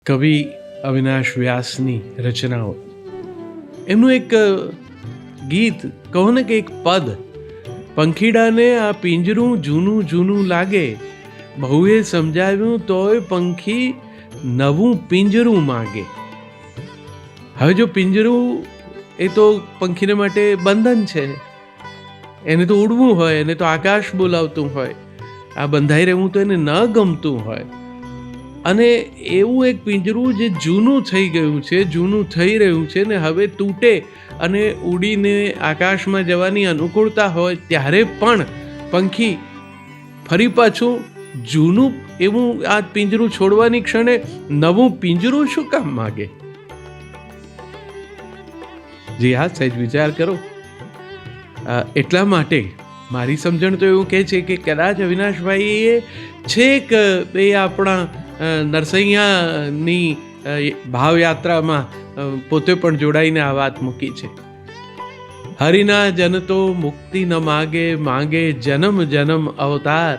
કવિ અવિનાશ વ્યાસની રચનાઓ, એમનું એક ગીત, કહો ને કે એક પદ, પંખીડાને આ પિંજરું જૂનું જૂનું લાગે, બહુએ સમજાવ્યું તોય પંખી નવું પિંજરું માગે. હવે જો પિંજરું એ તો પંખીને માટે બંધન છે, એને તો ઉડવું હોય, એને તો આકાશ બોલાવતું હોય, આ બંધાઈ રહેવું તો એને ન ગમતું હોય, અને એવું એક પિંજરું જે જૂનું થઈ ગયું છે, જૂનું થઈ રહ્યું છે ને હવે તૂટે અને ઉડીને આકાશમાં જવાની અનુકૂળતા હોય ત્યારે પણ પંખી ફરી પાછું જૂનું એવું આ પિંજરું છોડવાની ક્ષણે નવું પિંજરું શું કામ માગે? જી હા, સહેજ વિચાર કરો. એટલા માટે મારી સમજણ તો એવું કહે છે કે કદાચ અવિનાશભાઈએ છેક એ આપણા નરસૈયાની ભાવયાત્રામાં પોતે પણ જોડાઈને આ વાત મૂકી છે. હરિના જન તો મુક્તિ ન માગે, માગે જન્મ જન્મ અવતાર,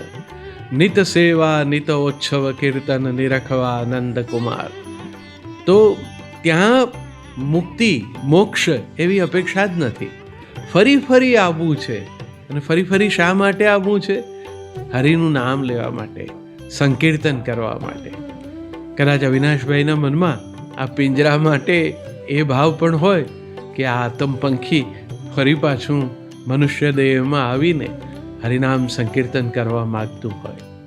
નિત સેવા નિત ઓચ્છવ કીર્તન નિરખવા આનંદ કુમાર. તો ત્યાં મુક્તિ મોક્ષ એવી અપેક્ષા જ નથી, ફરી ફરી આવવું છે. અને ફરી ફરી શા માટે આવવું છે? હરિનું નામ લેવા માટે, સંકીર્તન કરવા માટે. કદાચ અવિનાશભાઈના મનમાં આ પિંજરા માટે એ ભાવ પણ હોય કે આ આતમ પંખી ફરી પાછું મનુષ્ય દેહમાં આવીને હરિનામ સંકીર્તન કરવા માગતું હોય.